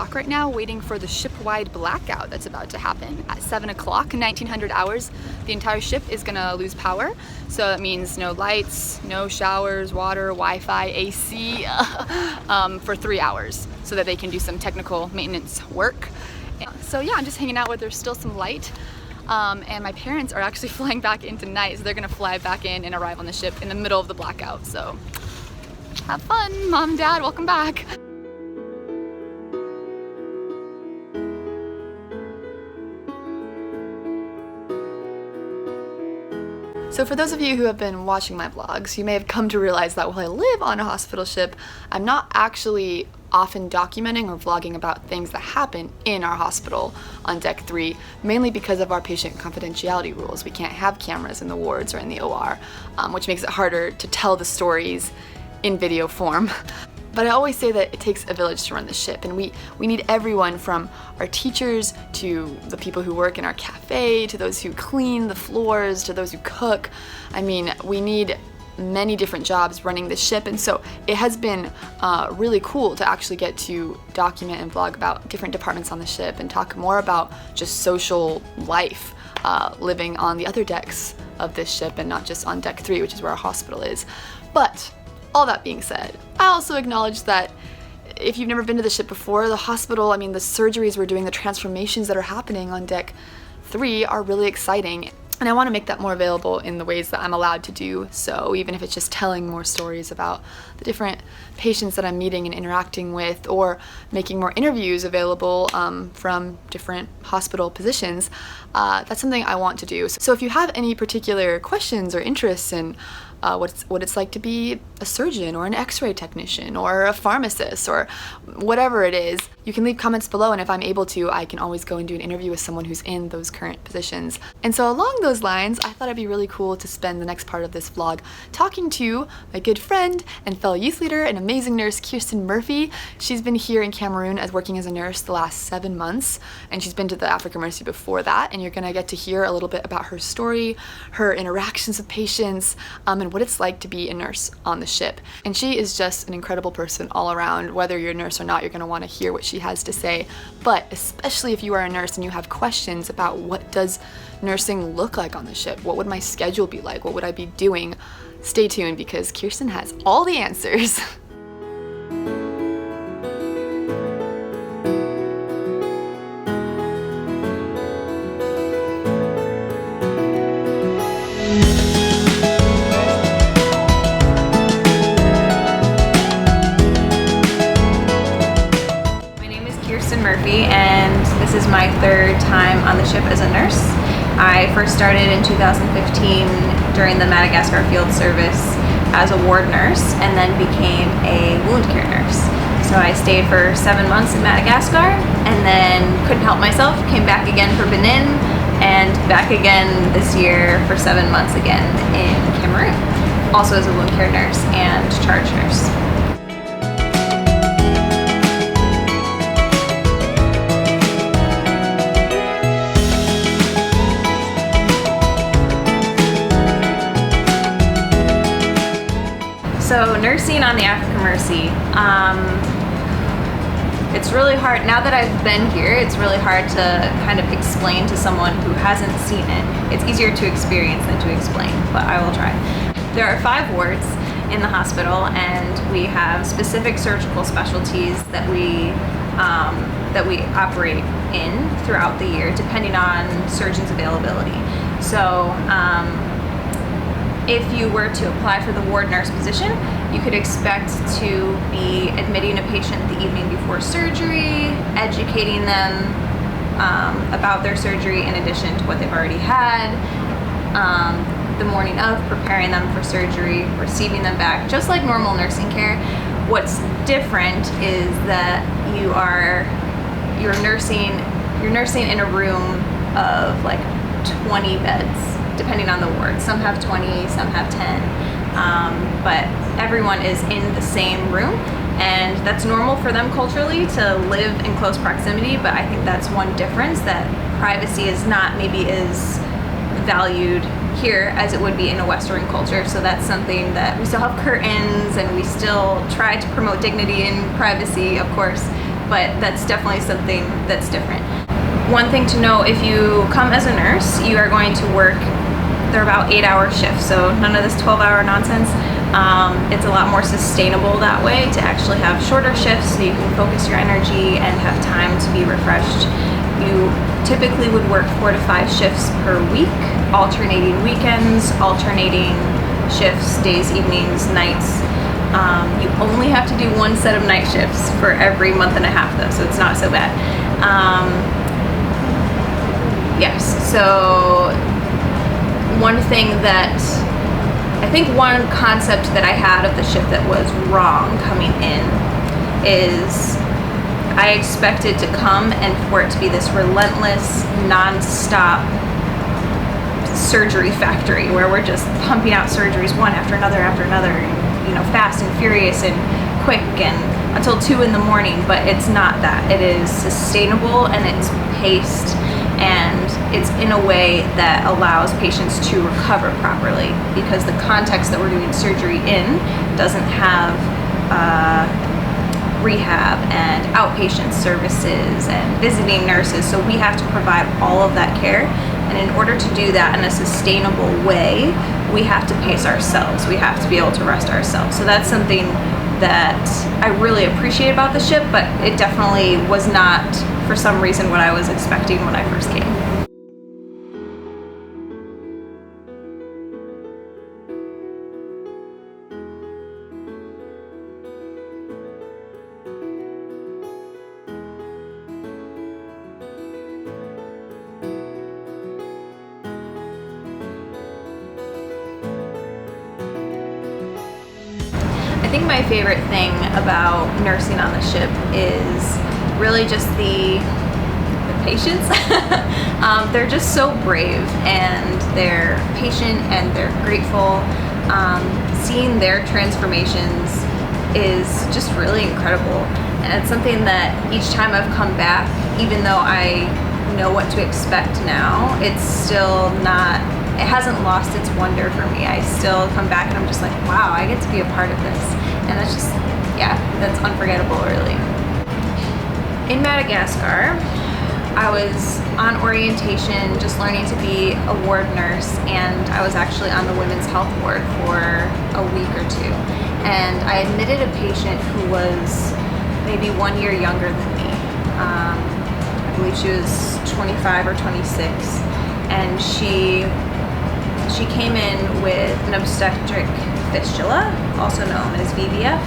dock right now waiting for the ship-wide blackout that's about to happen at 7 o'clock, 1900 hours. The entire ship is gonna lose power. So that means no lights, no showers, water, Wi-Fi, AC for 3 hours so that they can do some technical maintenance work. So yeah, I'm just hanging out where there's still some light. And my parents are actually flying back in tonight, so they're gonna fly back in and arrive on the ship in the middle of the blackout. So have fun, Mom and Dad, welcome back. So for those of you who have been watching my vlogs, you may have come to realize that while I live on a hospital ship, I'm not actually often documenting or vlogging about things that happen in our hospital on Deck 3, mainly because of our patient confidentiality rules. We can't have cameras in the wards or in the OR, which makes it harder to tell the stories in video form. But I always say that it takes a village to run the ship, and we need everyone from our teachers to the people who work in our cafe, to those who clean the floors, to those who cook. I mean, we need many different jobs running the ship, and so it has been really cool to actually get to document and vlog about different departments on the ship and talk more about just social life living on the other decks of this ship and not just on Deck 3, which is where our hospital is. But all that being said, I also acknowledge that if you've never been to the ship before, the hospital, I mean, the surgeries we're doing, the transformations that are happening on Deck 3 are really exciting. And I want to make that more available in the ways that I'm allowed to do so, even if it's just telling more stories about the different patients that I'm meeting and interacting with, or making more interviews available from different hospital positions. That's something I want to do. So if you have any particular questions or interests in what it's like to be a surgeon or an x-ray technician or a pharmacist or whatever it is, you can leave comments below, and if I'm able to, I can always go and do an interview with someone who's in those current positions. And so along those lines, I thought it'd be really cool to spend the next part of this vlog talking to my good friend and fellow youth leader and amazing nurse, Kirsten Murphy. She's been here in Cameroon working as a nurse the last 7 months, and she's been to the African Mercy before that, and you're gonna get to hear a little bit about her story, her interactions with patients, and what it's like to be a nurse on the ship. And she is just an incredible person all around. Whether you're a nurse or not, you're gonna wanna hear what she has to say. But especially if you are a nurse and you have questions about what does nursing look like on the ship, what would my schedule be like, what would I be doing, stay tuned because Kirsten has all the answers. Murphy, and this is my 3rd time on the ship as a nurse. I first started in 2015 during the Madagascar field service as a ward nurse, and then became a wound care nurse. So I stayed for 7 months in Madagascar, and then couldn't help myself, came back again for Benin, and back again this year for 7 months again in Cameroon, also as a wound care nurse and charge nurse. So nursing on the African Mercy, it's really hard, now that I've been here, it's really hard to kind of explain to someone who hasn't seen it. It's easier to experience than to explain, but I will try. There are 5 wards in the hospital, and we have specific surgical specialties that we operate in throughout the year, depending on surgeons' availability. So if you were to apply for the ward nurse position, you could expect to be admitting a patient the evening before surgery, educating them about their surgery in addition to what they've already had, the morning of, preparing them for surgery, receiving them back, just like normal nursing care. What's different is that you're nursing in a room of like 20 beds. Depending on the ward. Some have 20, some have 10, but everyone is in the same room, and that's normal for them culturally to live in close proximity, but I think that's one difference, that privacy is not maybe as valued here as it would be in a Western culture. So that's something that we still have curtains, and we still try to promote dignity and privacy, of course, but that's definitely something that's different. One thing to know, if you come as a nurse, you are going to work, they're about 8-hour shifts, so none of this 12-hour nonsense. It's a lot more sustainable that way to actually have shorter shifts so you can focus your energy and have time to be refreshed. You typically would work 4 to 5 shifts per week, alternating weekends, alternating shifts, days, evenings, nights. You only have to do 1 set of night shifts for every month and a half though, so it's not so bad. Yes, so one thing that, I think one concept that I had of the shift that was wrong coming in is I expected to come and for it to be this relentless, non-stop surgery factory where we're just pumping out surgeries one after another, you know, fast and furious and quick and until 2 in the morning, but it's not that. It is sustainable and it's paced and it's in a way that allows patients to recover properly, because the context that we're doing surgery in doesn't have rehab and outpatient services and visiting nurses, so we have to provide all of that care, and in order to do that in a sustainable way, we have to pace ourselves. We have to be able to rest ourselves. So that's something that I really appreciate about the ship, but it definitely was not, for some reason, what I was expecting when I first came. I think my favorite thing about nursing on the ship is really just the patients. They're just so brave and they're patient and they're grateful. Seeing their transformations is just really incredible. And it's something that each time I've come back, even though I know what to expect now, it's still not, it hasn't lost its wonder for me. I still come back and I'm just like, wow, I get to be a part of this. And that's just, yeah, that's unforgettable, really. In Madagascar, I was on orientation, just learning to be a ward nurse, and I was actually on the women's health ward for a week or 2. And I admitted a patient who was maybe 1 year younger than me. I believe she was 25 or 26, and she came in with an obstetric fistula, also known as VBF.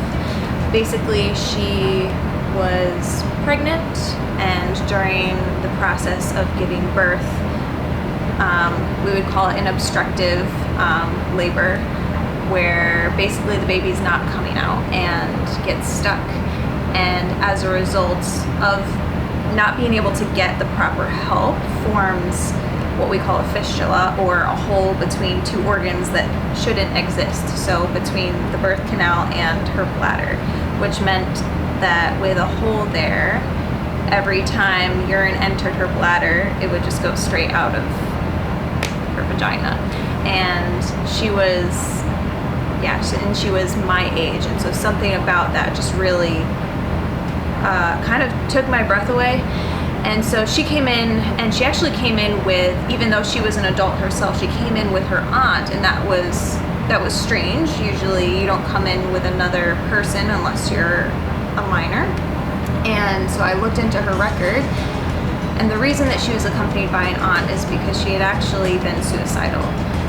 Basically, she was pregnant, and during the process of giving birth, we would call it an obstructive labor, where basically the baby's not coming out and gets stuck. And as a result of not being able to get the proper help, forms what we call a fistula, or a hole between 2 organs that shouldn't exist, so between the birth canal and her bladder, which meant that with a hole there, every time urine entered her bladder, it would just go straight out of her vagina. And she was, yeah, and she was my age, and so something about that just really kind of took my breath away. And so she came in, and she actually came in with, even though she was an adult herself, she came in with her aunt, and that was strange. Usually you don't come in with another person unless you're a minor. And so I looked into her record, and the reason that she was accompanied by an aunt is because she had actually been suicidal.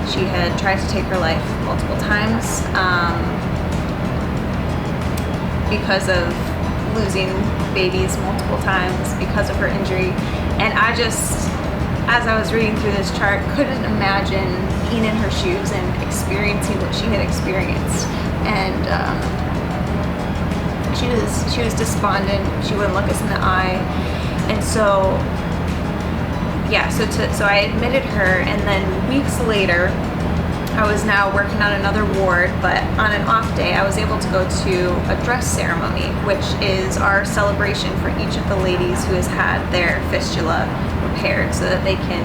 She had tried to take her life multiple times because of losing babies multiple times because of her injury. And I just, as I was reading through this chart, couldn't imagine being in her shoes and experiencing what she had experienced. And she was despondent. She wouldn't look us in the eye. And so yeah, so I admitted her, and then weeks later I was now working on another ward, but on an off day I was able to go to a dress ceremony, which is our celebration for each of the ladies who has had their fistula repaired so that they can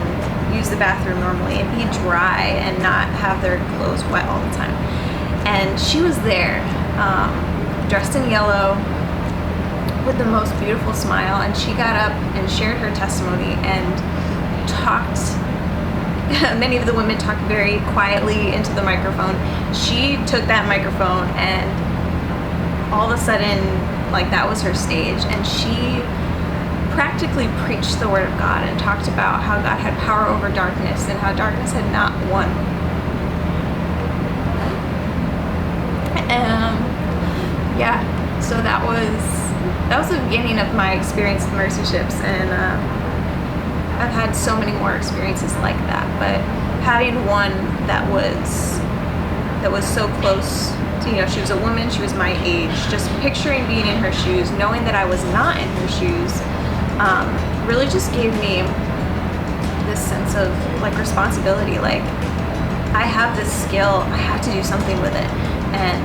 use the bathroom normally and be dry and not have their clothes wet all the time. And she was there, dressed in yellow, with the most beautiful smile, and she got up and shared her testimony and talked. Many of the women talked very quietly into the microphone. She took that microphone, and all of a sudden, like, that was her stage, and she practically preached the word of God and talked about how God had power over darkness and how darkness had not won. So that was the beginning of my experience with mercyships, and I've had so many more experiences like that, but having one that was so close to, she was a woman, she was my age, just picturing being in her shoes, knowing that I was not in her shoes, really just gave me this sense of like responsibility. Like, I have this skill, I have to do something with it, and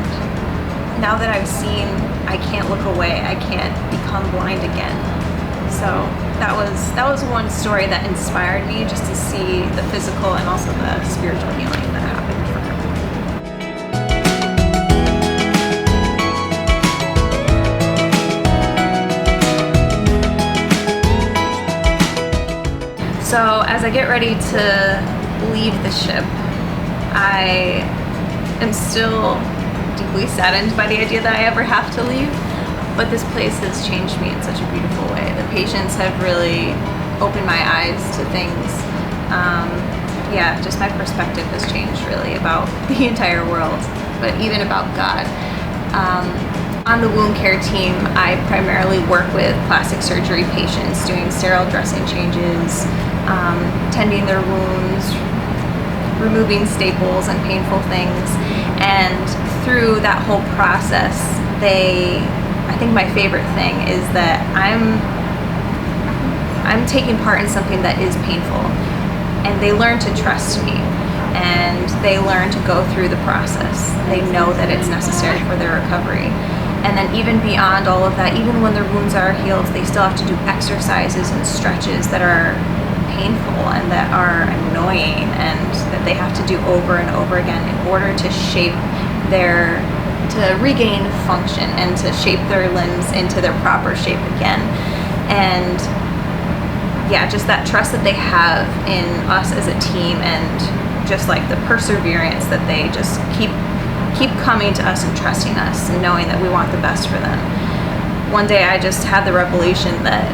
now that I've seen, I can't look away, I can't become blind again. So that was one story that inspired me, just to see the physical and also the spiritual healing that happened for her. So as I get ready to leave the ship, I am still deeply saddened by the idea that I ever have to leave, but this place has changed me in such a beautiful way. The patients have really opened my eyes to things. Just my perspective has changed really about the entire world, but even about God. On the wound care team, I primarily work with plastic surgery patients, doing sterile dressing changes, tending their wounds, removing staples and painful things. And through that whole process, I think my favorite thing is that I'm taking part in something that is painful, and they learn to trust me, and they learn to go through the process. They know that it's necessary for their recovery. And then even beyond all of that, even when their wounds are healed, they still have to do exercises and stretches that are painful and that are annoying, and that they have to do over and over again in order to to regain function and to shape their limbs into their proper shape again. And just that trust that they have in us as a team, and just like the perseverance that they just keep coming to us and trusting us and knowing that we want the best for them. One day I just had the revelation that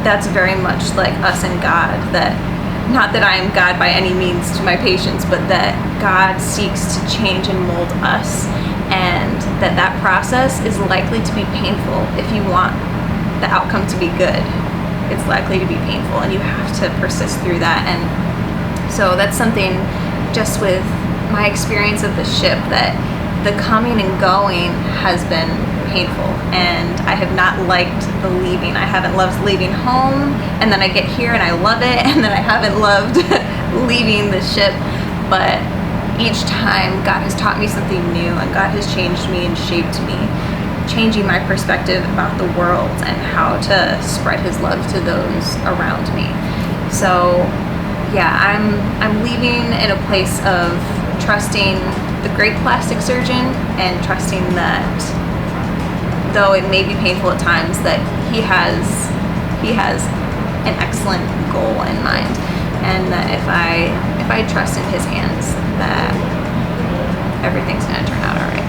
that's very much like us and God, that not that I am God by any means to my patients, but that God seeks to change and mold us, and that process is likely to be painful. If you want the outcome to be good, it's likely to be painful, and you have to persist through that. And so that's something, just with my experience of the ship, that the coming and going has been painful, and I have not liked the leaving. I haven't loved leaving home, and then I get here and I love it, and then I haven't loved leaving the ship. But each time God has taught me something new, and God has changed me and shaped me, changing my perspective about the world and how to spread his love to those around me. So I'm leaving in a place of trusting the great plastic surgeon, and trusting that though it may be painful at times, that he has an excellent goal in mind, and that if I trust in his hands, that everything's going to turn out all right.